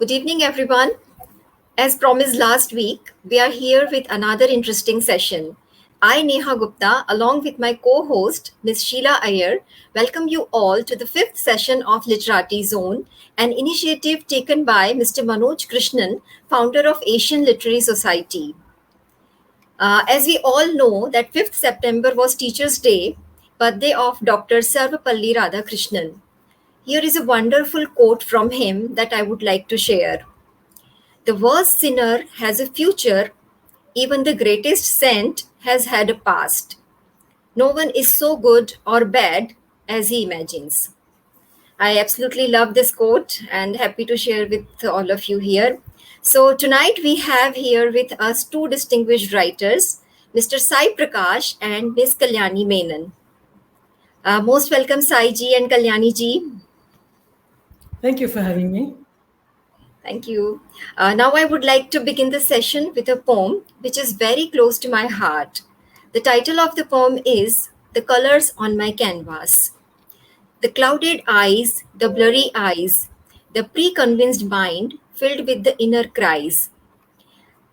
Good evening, everyone. As promised last week, we are here with another interesting session. I, Neha Gupta, along with my co host, Ms. Sheila Iyer, welcome you all to the fifth session of Literati Zone, an initiative taken by Mr. Manoj Krishnan, founder of Asian Literary Society. As we all know, that 5th September was Teachers' Day, birthday of Dr. Sarvapalli Radhakrishnan. Here is a wonderful quote from him that I would like to share. The worst sinner has a future, even the greatest saint has had a past. No one is so good or bad as he imagines. I absolutely love this quote and happy to share with all of you here. So, tonight we have here with us two distinguished writers, Mr. Saiprakash and Ms. Kalyani Menon. Most welcome, Sai ji and Kalyani ji. Thank you for having me. Thank you. Now I would like to begin the session with a poem which is very close to my heart. The title of the poem is The Colors on My Canvas. The clouded eyes, the blurry eyes, the pre-convinced mind filled with the inner cries.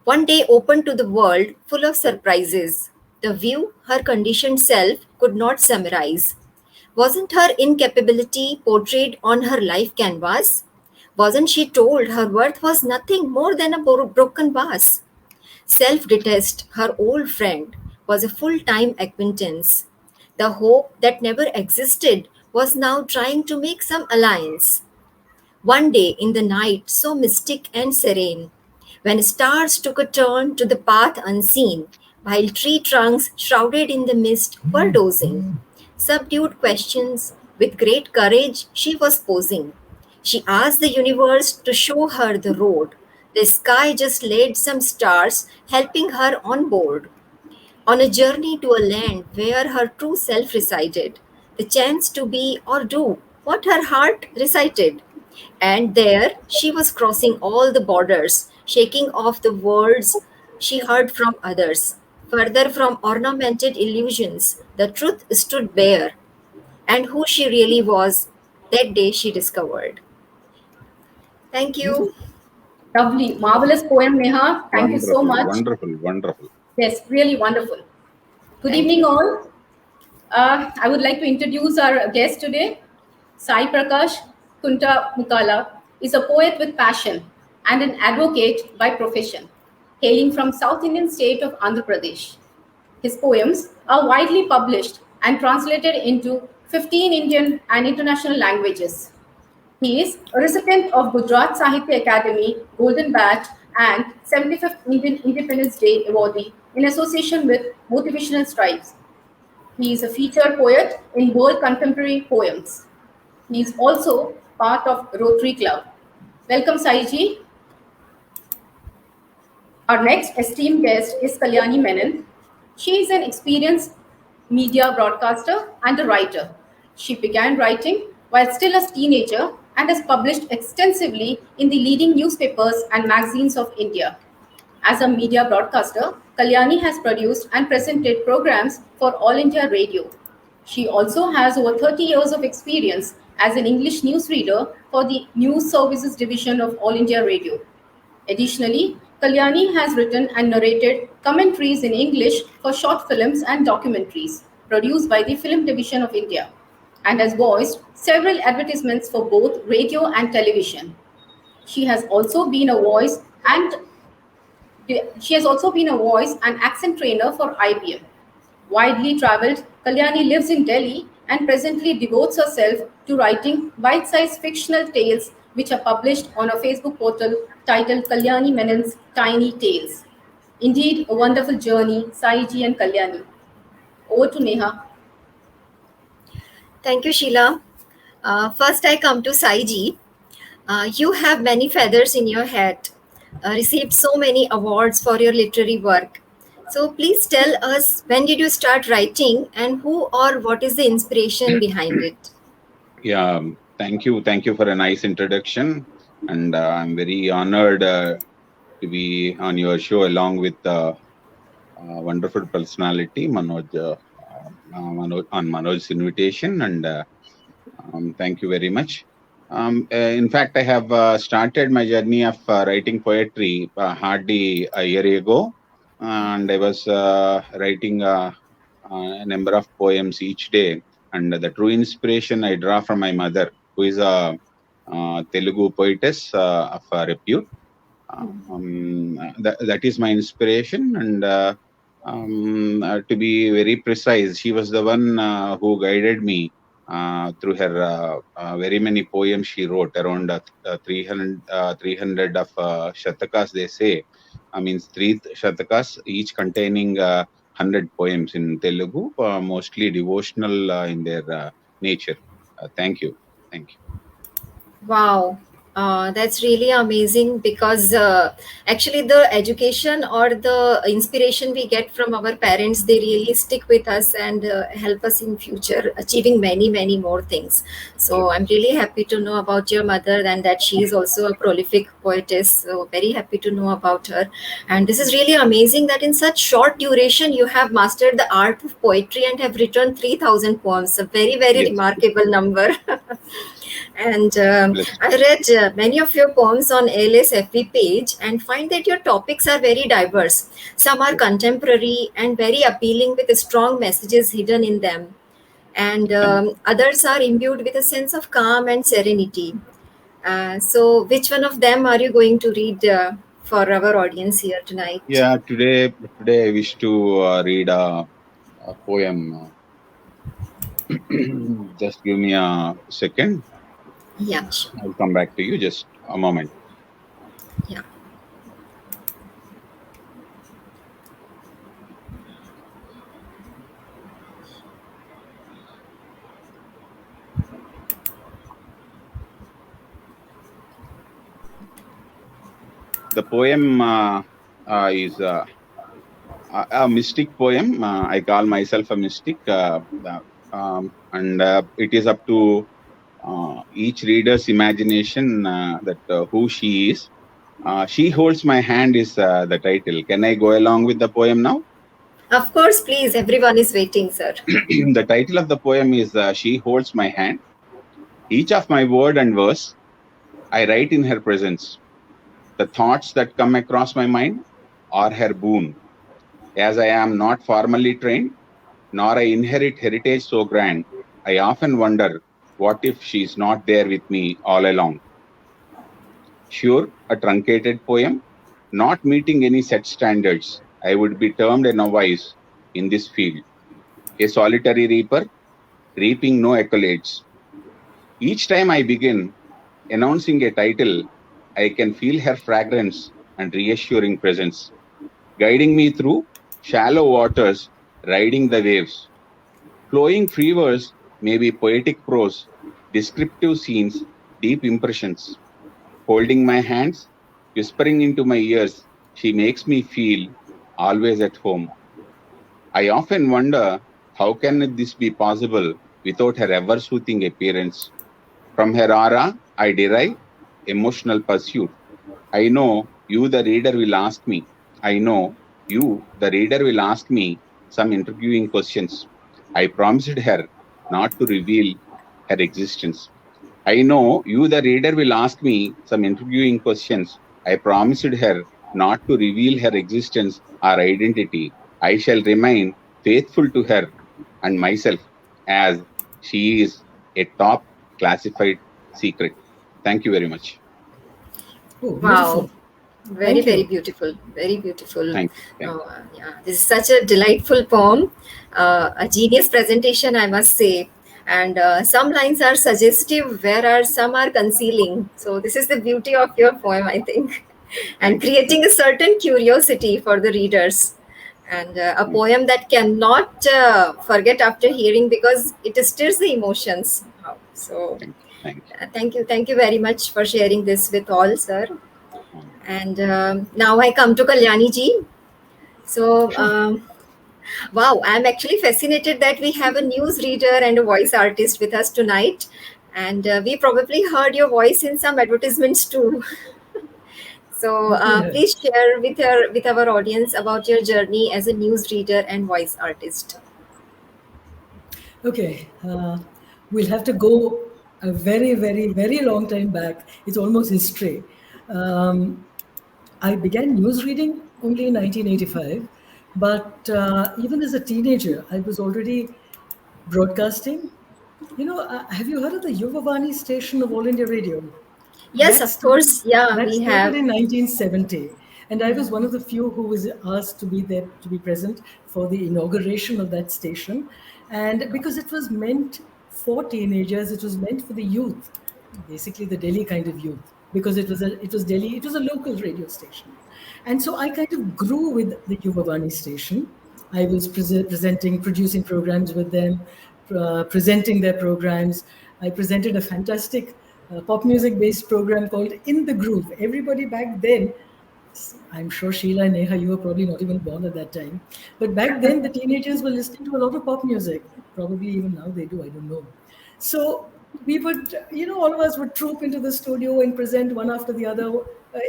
One day open to the world full of surprises. The view her conditioned self could not summarize. Wasn't her incapability portrayed on her life canvas? Wasn't she told her worth was nothing more than a broken vase? Self detest, her old friend, was a full time acquaintance. The hope that never existed was now trying to make some alliance. One day in the night, so mystic and serene, when stars took a turn to the path unseen, while tree trunks shrouded in the mist were dozing. Subdued questions, with great courage, she was posing. She asked the universe to show her the road. The sky just laid some stars, helping her on board. On a journey to a land where her true self resided, the chance to be or do what her heart recited. And there she was crossing all the borders, shaking off the words she heard from others. Further from ornamented illusions, the truth stood bare, and who she really was, that day she discovered. Thank you. Lovely, marvelous poem, Neha. Thank you so much. Wonderful. Yes, really wonderful. Good Thank evening, you. all. I would like to introduce our guest today. Saiprakash Kuntamukkala is a poet with passion and an advocate by profession, hailing from South Indian state of Andhra Pradesh. His poems are widely published and translated into 15 Indian and international languages. He is a recipient of Gujarat Sahitya Academy Golden Badge and 75th Indian Independence Day awardee in association with Motivational Strives. He is a featured poet in World Contemporary Poems. He is also part of Rotary Club. Welcome, Saiji. Our next esteemed guest is Kalyani Menon. She is an experienced media broadcaster and a writer. She began writing while still a teenager and has published extensively in the leading newspapers and magazines of India. As a media broadcaster, Kalyani has produced and presented programs for All India Radio. She also has over 30 years of experience as an English newsreader for the News Services Division of All India Radio. Additionally, Kalyani has written and narrated commentaries in English for short films and documentaries produced by the Film Division of India and has voiced several advertisements for both radio and television. She has also been a voice and she has also been a voice and accent trainer for IBM. Widely traveled, Kalyani lives in Delhi and presently devotes herself to writing bite-sized fictional tales which are published on a Facebook portal titled Kalyani Menon's Tiny Tales. Indeed, a wonderful journey, Saiji and Kalyani. Over to Neha. Thank you, Sheila. First, I come to Saiji. You have many feathers in your hat, received so many awards for your literary work. So, please tell us, when did you start writing and who or what is the inspiration behind it? Yeah, thank you. Thank you for a nice introduction. And I'm very honored to be on your show along with wonderful personality, on Manoj's invitation. And thank you very much. In fact, I have started my journey of writing poetry hardly a year ago, and I was writing a number of poems each day. And the true inspiration I draw from my mother, who is a Telugu poetess of repute. That is my inspiration, and to be very precise, she was the one who guided me through her very many poems she wrote, around 300 of shatakas, they say. Means three shatakas, each containing 100 poems in Telugu, mostly devotional in their nature. Thank you. Thank you. Wow, that's really amazing because actually the education or the inspiration we get from our parents, they really stick with us and help us in future achieving many many more things. So I'm really happy to know about your mother and that she is also a prolific poetess. So very happy to know about her. And this is really amazing that in such short duration you have mastered the art of poetry and have written 3,000 poems. A very very Yes. remarkable number. And Bless. I read many of your poems on ALS FB page and find that your topics are very diverse. Some are contemporary and very appealing with strong messages hidden in them, and others are imbued with a sense of calm and serenity. So, which one of them are you going to read for our audience here tonight? Yeah, today I wish to read a poem. Just give me a second. Yeah, sure. I'll come back to you. Just a moment. Yeah. The poem is a mystic poem. I call myself a mystic, and it is up to each reader's imagination that who she is. She holds my hand is the title. Can I go along with the poem now? Of course, please. Everyone is waiting, sir. The title of the poem is She Holds My Hand. Each of my word and verse I write in her presence. The thoughts that come across my mind are her boon. As I am not formally trained, nor I inherit heritage so grand, I often wonder what if she is not there with me all along. Sure, a truncated poem, not meeting any set standards, I would be termed a novice in this field, a solitary reaper, reaping no accolades. Each time I begin announcing a title, I can feel her fragrance and reassuring presence, guiding me through shallow waters, riding the waves. Flowing free verse may be poetic prose, descriptive scenes, deep impressions. Holding my hands, whispering into my ears, she makes me feel always at home. I often wonder how can this be possible without her ever soothing appearance. From her aura, I derive emotional pursuit. I know you, the reader, will ask me. I know you, the reader, will ask me some intriguing questions. I promised her not to reveal her existence. I know you, the reader, will ask me some intriguing questions. I promised her not to reveal her existence or identity. I shall remain faithful to her and myself as she is a top classified secret. Thank you very much. Oh, Wow. beautiful. Very, Thank very you. beautiful. Very beautiful. Thank you. Thank you. Yeah, this is such a delightful poem. A genius presentation, I must say. And some lines are suggestive, whereas some are concealing. So, this is the beauty of your poem, I think. And Thank you. creating a certain curiosity for the readers. And a Thank poem that cannot forget after hearing because it stirs the emotions. Wow. So, you. Thank you. thank you. Thank you very much for sharing this with all, sir. Um, And now I come to Kalyani ji. So, Sure. wow, I'm actually fascinated that we have a news reader and a voice artist with us tonight. And we probably heard your voice in some advertisements too. So, Yeah. please share with our audience about your journey as a news reader and voice artist. Okay. We'll have to go a very, very, very long time back. It's almost history. Um, I began news reading only in 1985, but even as a teenager, I was already broadcasting. Have you heard of the Yuvavani station of All India Radio? Yes, That of started, course. Yeah, that we started have. in 1970. And I was one of the few who was asked to be there, to be present for the inauguration of that station. And because it was meant for teenagers, it was meant for the youth, basically the Delhi kind of youth, because it was Delhi, it was a local radio station. And so I kind of grew with the Yuvavani station. I was presenting, producing programs with them, presenting their programs. I presented a fantastic pop music based program called In the Groove. Everybody back then, I'm sure Sheila and Neha, you were probably not even born at that time. But back then, the teenagers were listening to a lot of pop music. Probably even now they do, I don't know. So we would, all of us would troop into the studio and present one after the other.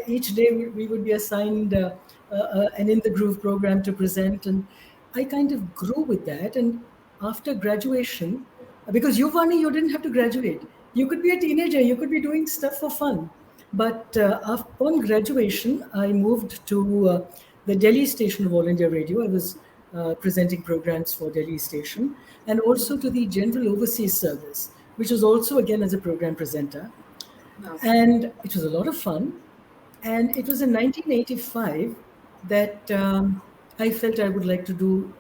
Each day we would be assigned an In the Groove program to present. And I kind of grew with that. And after graduation, because you didn't have to graduate. You could be a teenager, you could be doing stuff for fun. But upon graduation, I moved to the Delhi station of All India Radio. I was presenting programs for Delhi station and also to the General Overseas Service, which was also again as a program presenter. Wow. And it was a lot of fun. And it was in 1985 that I felt I would like to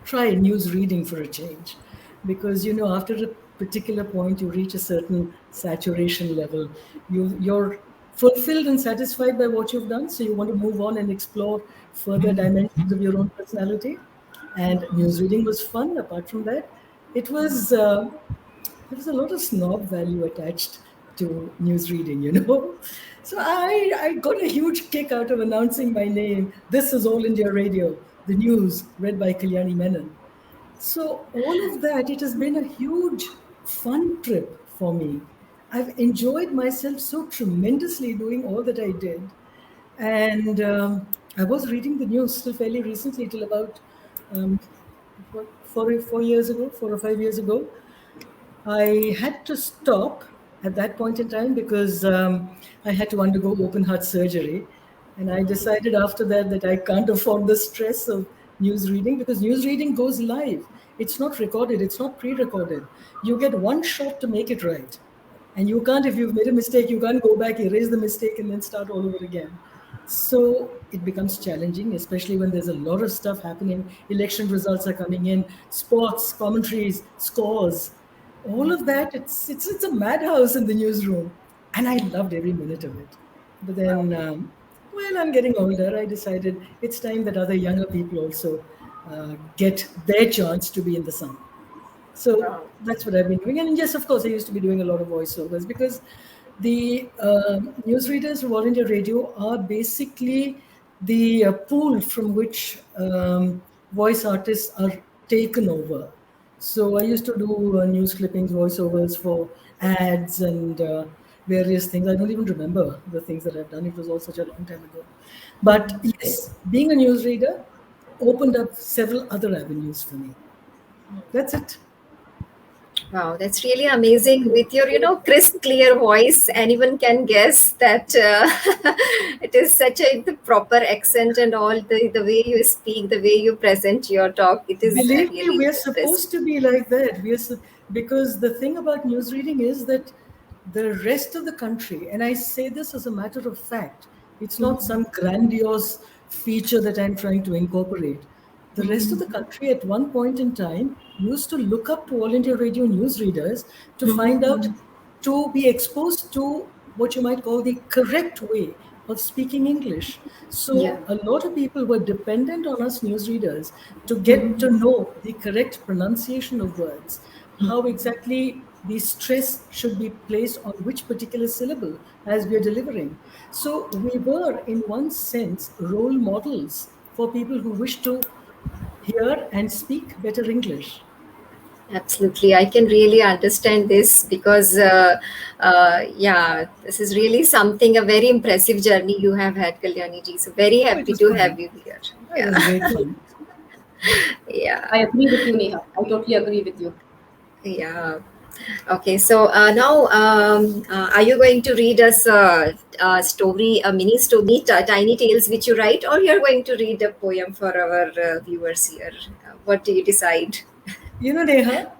try news reading for a change. Because, after a particular point, you reach a certain saturation level. You're fulfilled and satisfied by what you've done. So you want to move on and explore further dimensions of your own personality. And news reading was fun. Apart from that, it was. There was a lot of snob value attached to news reading. So I got a huge kick out of announcing my name. This is All India Radio, the news read by Kalyani Menon. So all of that, it has been a huge fun trip for me. I've enjoyed myself so tremendously doing all that I did. And I was reading the news still fairly recently, till about um, 4 years ago, 4 or 5 years ago. I had to stop at that point in time because I had to undergo open heart surgery. And I decided after that that I can't afford the stress of news reading, because news reading goes live. It's not recorded, it's not pre recorded. You get one shot to make it right. And you can't, if you've made a mistake, you can't go back, erase the mistake, and then start all over again. So it becomes challenging, especially when there's a lot of stuff happening. Election results are coming in, sports, commentaries, scores, all of that. It's a madhouse in the newsroom, and I loved every minute of it. But then, well, I'm getting older. I decided it's time that other younger people also get their chance to be in the sun. So Wow. that's what I've been doing. And yes, of course, I used to be doing a lot of voiceovers, because the newsreaders of All India Radio are basically the pool from which voice artists are taken over. So I used to do news clippings, voiceovers for ads and various things. I don't even remember the things that I've done. It was all such a long time ago. But yes, being a newsreader opened up several other avenues for me. That's it. Wow, that's really amazing. With your, crisp, clear voice, anyone can guess that it is such a the proper accent and all the way you speak, the way you present your talk. It is Believe me, really we are impressive. supposed to be like that. Because the thing about news reading is that the rest of the country, and I say this as a matter of fact, it's not some grandiose feature that I'm trying to incorporate. The rest of the country at one point in time used to look up to All India Radio newsreaders to find out, to be exposed to what you might call the correct way of speaking English. Yeah. So a lot of people were dependent on us newsreaders to get to know the correct pronunciation of words, how exactly the stress should be placed on which particular syllable as we are delivering. So we were, in one sense, role models for people who wish to hear and speak better English. Absolutely, I can really understand this because, yeah, this is really something, a very impressive journey you have had, Kalyani ji. So, very Oh, it happy was to have fun. you here. It was great fun. Yeah, I agree with you, Neha. I totally agree with you. yeah. Okay, so now are you going to read us a story, a tiny tales which you write, or you're going to read a poem for our viewers here? What do you decide? Neha,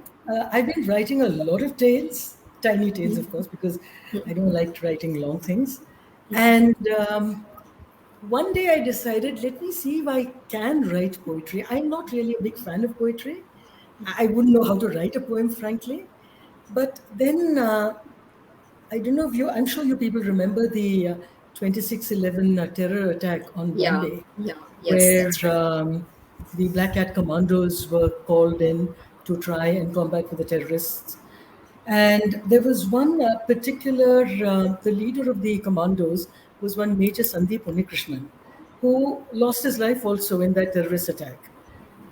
I've been writing a lot of tales, tiny tales, of course, because I don't like writing long things. And one day I decided, let me see if I can write poetry. I'm not really a big fan of poetry. I wouldn't know how to write a poem, frankly. But then I don't know if I'm sure you people remember the 26/11 terror attack on Yeah, Bombay, yeah, yes, where that's right. the Black Hat commandos were called in to try and combat with the terrorists. And there was one particular, the leader of the commandos was one Major Sandeep Unnikrishnan, who lost his life also in that terrorist attack.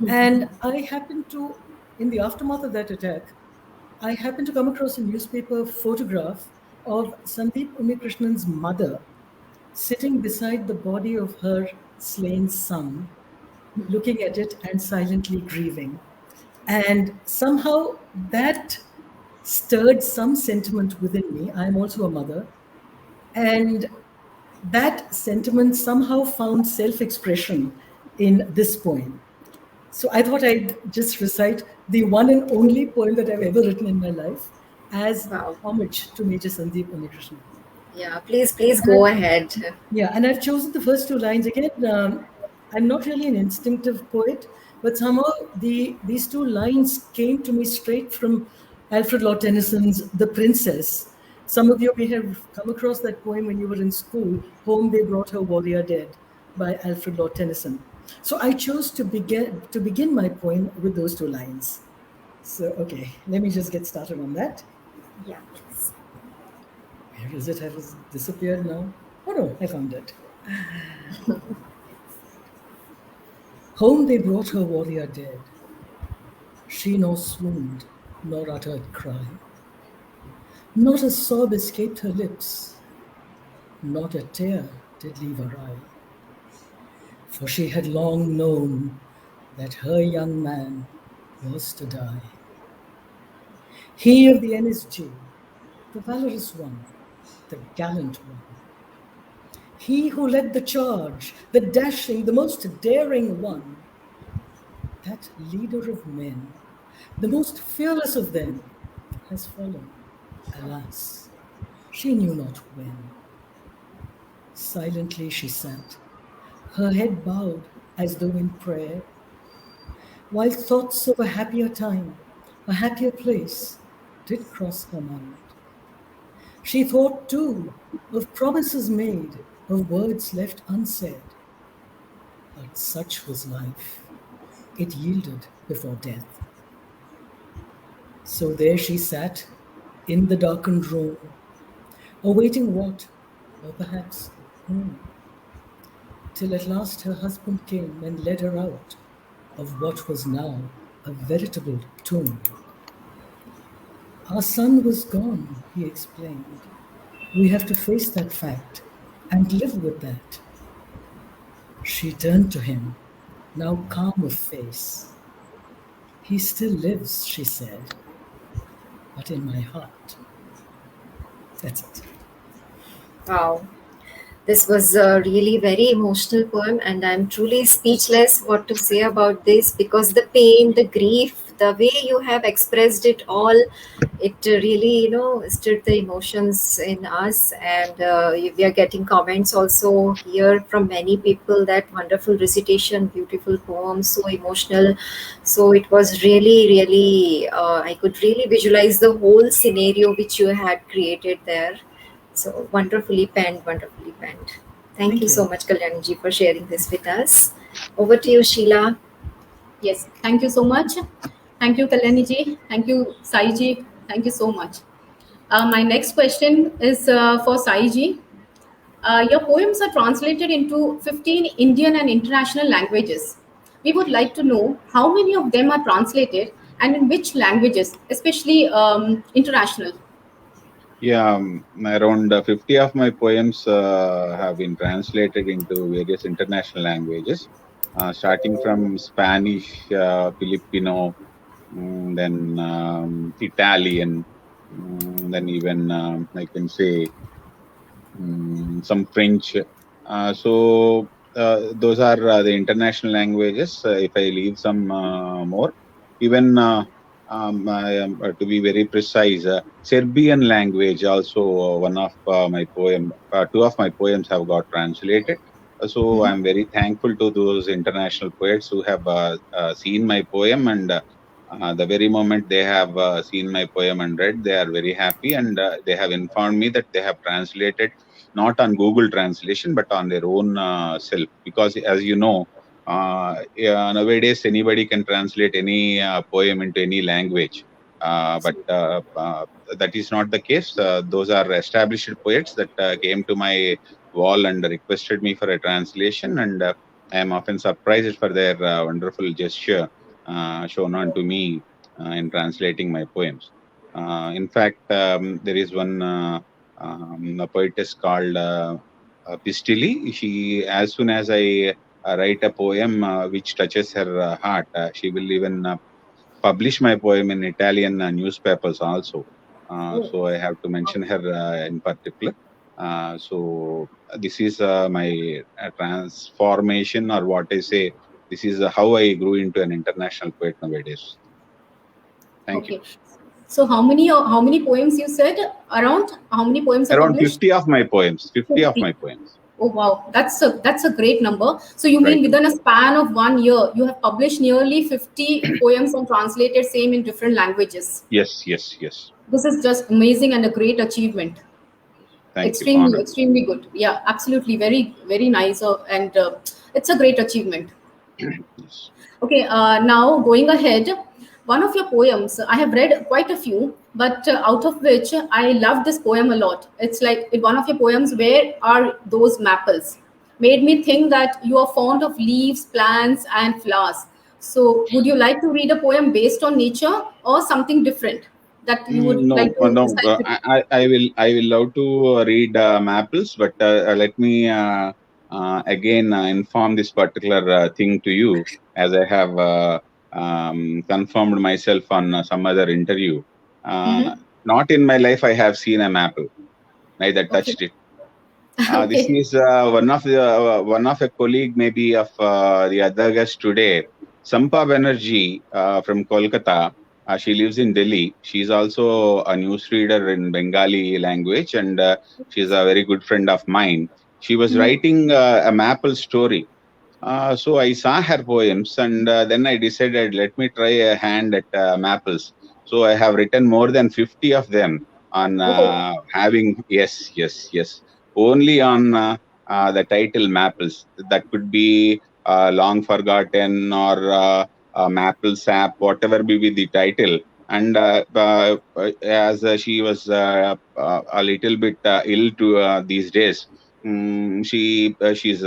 And I happened to, in the aftermath of that attack, I happened to come across a newspaper photograph of Sandeep Unnikrishnan's mother sitting beside the body of her slain son, looking at it and silently grieving. And somehow that stirred some sentiment within me. I'm also a mother. And that sentiment somehow found self expression in this poem. So I thought I'd just recite the one and only poem that I've ever written in my life as Wow. homage to Major Sandeep Unnikrishnan. Yeah, please go ahead. Yeah, and I've chosen the first two lines again. I'm not really an instinctive poet, but somehow these two lines came to me straight from Alfred Lord Tennyson's *The Princess*. Some of you may have come across that poem when you were in school. "Home they brought her warrior dead" by Alfred Lord Tennyson. So I chose to begin my poem with those two lines. So okay, let me just get started on that. Yeah, please. Where is it? Has it disappeared now? Oh no, I found it. Home they brought her warrior dead. She nor swooned, nor uttered cry. Not a sob escaped her lips, not a tear did leave her eye. For she had long known that her young man was to die. He of the NSG, the valorous one, the gallant one. He who led the charge, the dashing, the most daring one. That leader of men, the most fearless of them, has fallen. Alas, she knew not when. Silently she sat, her head bowed as though in prayer, while thoughts of a happier time, a happier place, did cross her mind. She thought too of promises made, of words left unsaid. But such was life. It yielded before death. So there she sat in the darkened room, awaiting what, or perhaps whom, till at last her husband came and led her out of what was now a veritable tomb. Our son was gone, he explained. We have to face that fact and live with that. She turned to him, now calm of face. He still lives, she said, but in my heart. That's it. Wow. This was a really very emotional poem, and I'm truly speechless what to say about this because the pain, the grief, the way you have expressed it all, it really, stirred the emotions in us. And we are getting comments also here from many people that wonderful recitation, beautiful poem, so emotional. So it was really, really, I could really visualize the whole scenario which you had created there. So wonderfully penned, wonderfully penned. Thank Thank you you. so much, Kalyanji, for sharing this with us. Over to you, Sheila. Yes, thank you so much. Thank you, Kalyani ji. Thank you, Sai ji. Thank you so much. My next question is for Sai ji. Your poems are translated into 15 Indian and international languages. We would like to know how many of them are translated and in which languages, especially international. Yeah, around 50 of my poems have been translated into various international languages, starting from Spanish, Filipino, then Italian, then even I can say some French. Those are the international languages. If I leave some more, even to be very precise, Serbian language also one of my poem, two of my poems have got translated. So Mhm. I'm very thankful to those international poets who have seen my poem, and the very moment they have seen my poem and read, they are very happy, and they have informed me that they have translated not on Google Translation, but on their own self. Because, as you know, yeah, nowadays anybody can translate any poem into any language. But that is not the case. Those are established poets that came to my wall and requested me for a translation, and I am often surprised for their wonderful gesture shown on to me in translating my poems. In fact, there is one. A poetess called Pistili. She, as soon as I write a poem which touches her heart, she will even publish my poem in Italian newspapers also. Oh, So I have to mention her in particular. This is my transformation, or what I say. This is how I grew into an international poet nowadays. Thank you. okay. So how many poems you said? Around how many poems are Around published? 50 of my poems. 50 of 50. my poems. Oh wow, that's a great number. So you Right. mean within a span of 1 year, you have published nearly 50 poems and translated same in different languages. Yes, yes, yes. This is just amazing and a great achievement. Thank you. Extremely, Honored. extremely good. Yeah, absolutely, very, very nice. And it's a great achievement. Yes. Okay, now going ahead, one of your poems, I have read quite a few, but out of which I love this poem a lot. It's like one of your poems, Where Are Those Maples? Made me think that you are fond of leaves, plants, and flowers. So, would you like to read a poem based on nature or something different that you would No, like to no. decipher? I will love to read Mapples, but let me again inform this particular thing to you, as I have confirmed myself on some other interview. Uh, Mm-hmm. Not in my life I have seen a maple, neither Okay. touched it. This Okay. is one of a colleague maybe of the other guest today, Sampa Banerjee from Kolkata. She lives in Delhi. She's also a newsreader in Bengali language, and she's a very good friend of mine. She was Mhm. writing a maple story. So I saw her poems, and then I decided, let me try a hand at maples. So I have written more than 50 of them on Oh, having, yes, yes, yes, only on the title maples. That could be long forgotten, or maple sap, whatever be the title. And as she was a little bit ill to these days, she's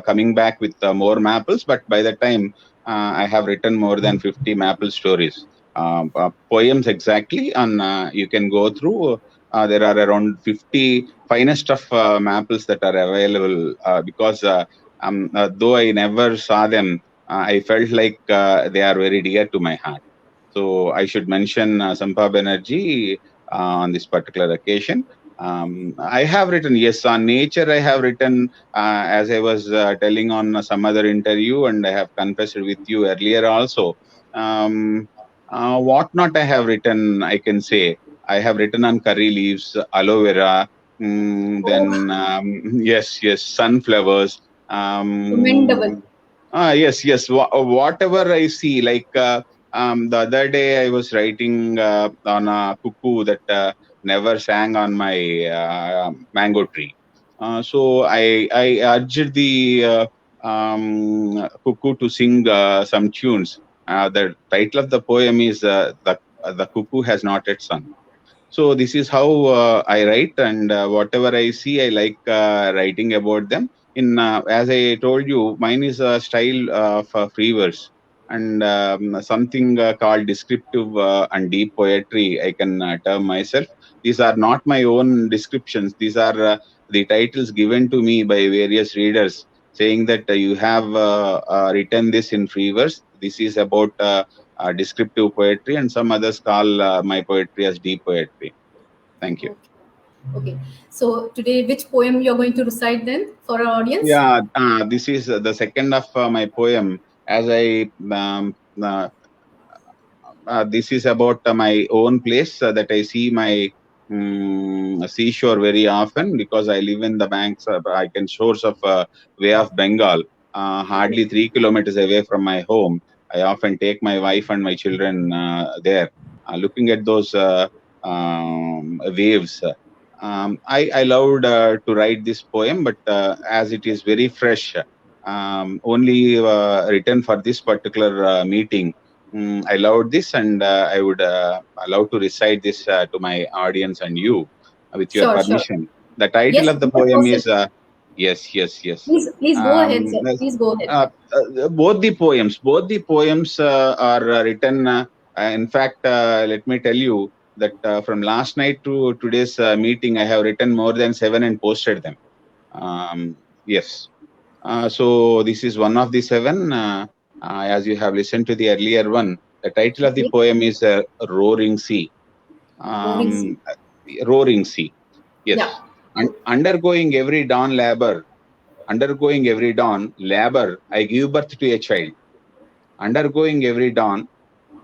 coming back with more maples, but by the time I have written more than 50 maple stories, poems exactly. And you can go through. There are around 50 finest of maples that are available, because though I never saw them, I felt like they are very dear to my heart. So I should mention Sampa Banerjee on this particular occasion. I have written, yes, on nature. I have written, as I was telling on some other interview, and I have confessed with you earlier also. Um, what not I have written, I can say. I have written on curry leaves, aloe vera, oh, then yes, yes, sunflowers. commendable. Yes, yes. Whatever I see, like the other day, I was writing on a cuckoo that never sang on my mango tree. So I urged the cuckoo to sing some tunes. The title of the poem is the cuckoo has not yet sung. So this is how I write, and whatever I see, I like writing about them. In As I told you, mine is a style of free verse, and something called descriptive and deep poetry. I can term myself. These are not my own descriptions. These are the titles given to me by various readers, saying that you have written this in free verse. This is about descriptive poetry, and some others call my poetry as deep poetry. Thank you. Okay. Okay. So today, which poem you're going to recite then for our audience? Yeah, this is the second of my poem. As I this is about my own place that I see my seashore very often because I live in the banks. I can shores of Bay of Bengal, Okay. hardly 3 kilometers away from my home. I often take my wife and my children there, looking at those waves. I loved to write this poem, but as it is very fresh, only written for this particular meeting. I loved this, and I would love to recite this to my audience and you, with your Sure, sure. permission. The title Yes, of the you can poem proceed. is yes, yes, yes. Please go ahead, Um, sir. Please go ahead. both the poems are written. In fact, let me tell you that from last night to today's meeting, I have written more than 7 and posted them. Yes. So this is one of the 7. As you have listened to the earlier one, the title of the Okay. poem is Roaring Sea. Roaring sea. Um, Roaring Sea. Yeah. Yes. Undergoing every dawn labor, I give birth to a child. Undergoing every dawn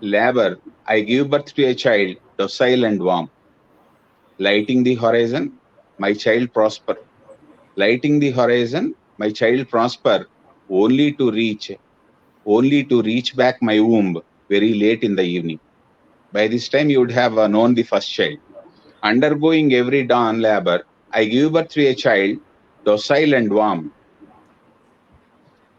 labor, I give birth to a child, docile and warm. Lighting the horizon, my child prosper. Lighting the horizon, my child prosper, only to reach back my womb very late in the evening. By this time, you would have known the first child. Undergoing every dawn labor, I give birth to a child, docile and warm,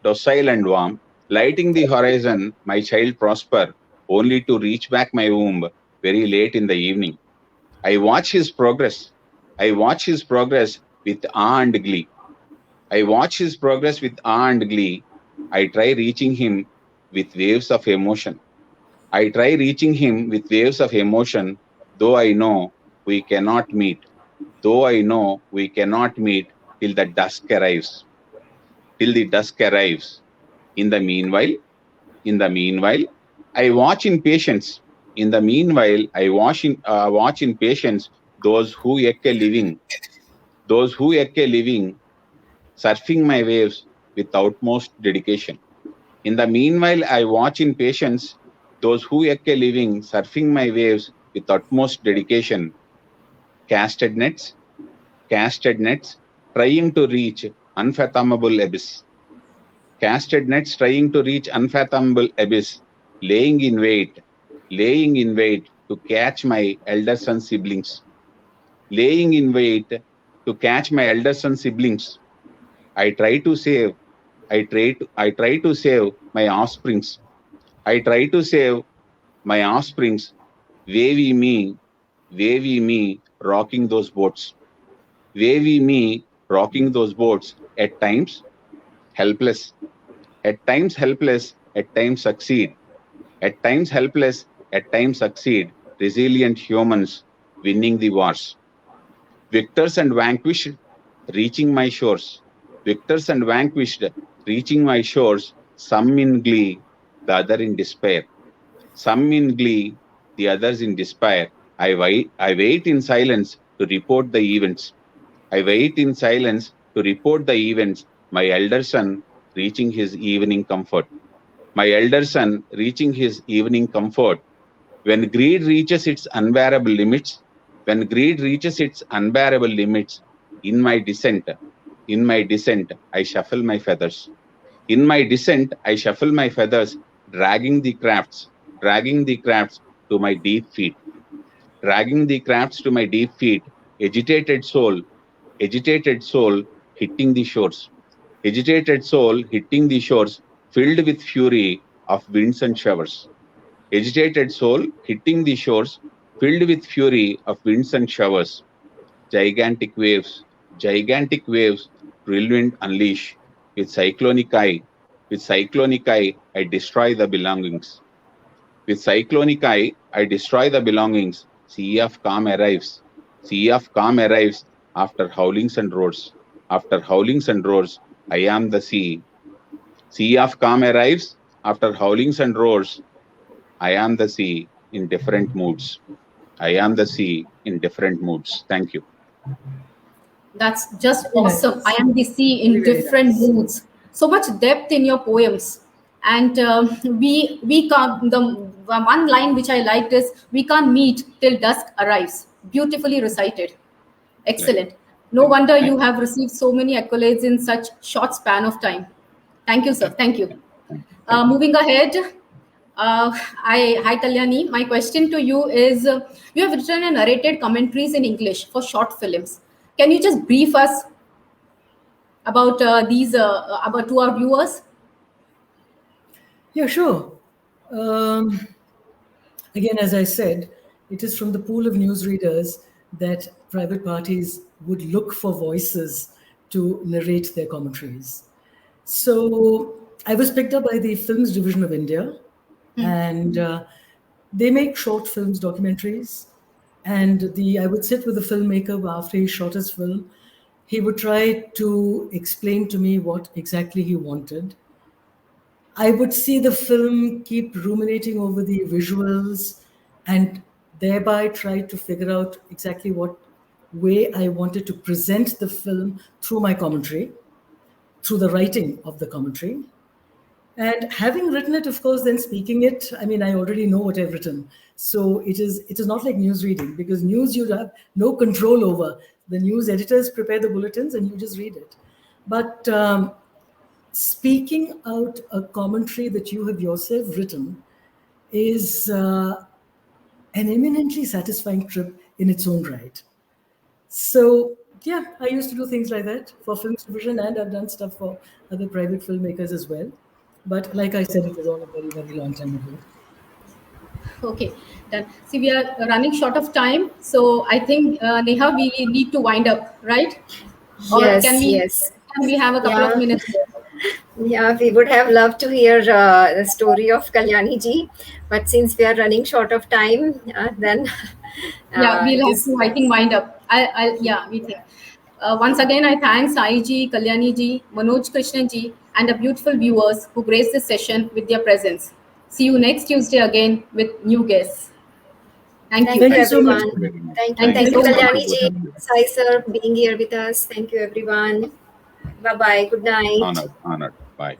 docile and warm. Lighting the horizon, my child prosper, only to reach back my womb very late in the evening. I watch his progress. I watch his progress with awe and glee. I watch his progress with awe and glee. I try reaching him with waves of emotion. I try reaching him with waves of emotion, though I know we cannot meet, though I know we cannot meet till the dusk arrives, till the dusk arrives. In the meanwhile, in the meanwhile, I watch in patience. In the meanwhile, I watch in patience those who eke living, those who eke living, surfing my waves with utmost dedication. In the meanwhile, I watch in patience those who eke living, surfing my waves with utmost dedication. Casted nets, casted nets, trying to reach unfathomable abyss. Casted nets trying to reach unfathomable abyss, laying in wait, laying in wait to catch my elder son siblings, laying in wait to catch my elder son siblings. I try to save, I try to save my offsprings. I try to save my offsprings, wavy me, rocking those boats, wavy me, rocking those boats, helpless, at times succeed, at times helpless, at times succeed, resilient humans winning the wars. Victors and vanquished, reaching my shores. Victors and vanquished, reaching my shores, some in glee, the other in despair. Some in glee, the others in despair. I wait in silence to report the events. I wait in silence to report the events. My elder son reaching his evening comfort. My elder son reaching his evening comfort. When greed reaches its unbearable limits, when greed reaches its unbearable limits, in my descent, I shuffle my feathers. In my descent, I shuffle my feathers, dragging the crafts to my deep feet, dragging the crafts to my deep feet, agitated soul hitting the shores, agitated soul hitting the shores, filled with fury of winds and showers. Agitated soul hitting the shores, filled with fury of winds and showers. Gigantic waves, gigantic waves, whirlwind unleash. With cyclonic eye, with cyclonic eye, I destroy the belongings. With cyclonic eye, I destroy the belongings. Sea of calm arrives. Sea of calm arrives after howlings and roars. After howlings and roars, I am the sea. Sea of calm arrives after howlings and roars. I am the sea in different moods. I am the sea in different moods. Thank you. That's just Very awesome. I nice. am the sea Very, in very different nice. moods. So much depth in your poems. And we can't. The one line which I liked is, "We can't meet till dusk arrives." Beautifully recited. Right. Excellent. No Thank you. wonder Thank you have received so many accolades in such short span of time. Thank you, sir. you. Thank you. Thank you. Thank you. Moving ahead, hi Kalyani. My question to you is: you have written and narrated commentaries in English for short films. Can you just brief us about these about to our viewers? Yeah, sure. Um, Again, as I said, it is from the pool of newsreaders that private parties would look for voices to narrate their commentaries. So I was picked up by the Films Division of India, and they make short films, documentaries. And I would sit with the filmmaker after he shot his film. He would try to explain to me what exactly he wanted. I would see the film, keep ruminating over the visuals, and thereby try to figure out exactly what way I wanted to present the film through my commentary, through the writing of the commentary. And having written it, of course, then speaking it, I mean, I already know what I've written. So it is not like news reading, because news you have no control over. The news editors prepare the bulletins and you just read it. But speaking out a commentary that you have yourself written is an eminently satisfying trip in its own right. So, yeah, I used to do things like that for Films Division, and I've done stuff for other private filmmakers as well. But like I said, it was all a very, very long time ago. Okay, done. See, we are running short of time, so I think Neha, we need to wind up, right? Or Yes, yes. can we have a couple of Yeah. minutes more? Yeah, we would have loved to hear the story of Kalyani ji, but since we are running short of time, then Yeah, we'll it have is. to, I think, wind up. Yeah, we think. Once again, I thank Sai ji, Kalyani ji, Manoj Krishnan ji, and the beautiful viewers who graced this session with their presence. See you next Tuesday again with new guests. Thank Thank you. you, Thank you so much. Thank everyone. you very much. Thank you. Thank you Thank Thank you. you, so Thank much. you Kalyani both ji, of you. Sai sir, being here with us. Thank you, everyone. Bye bye. Good night. Honored. Honored. Bye.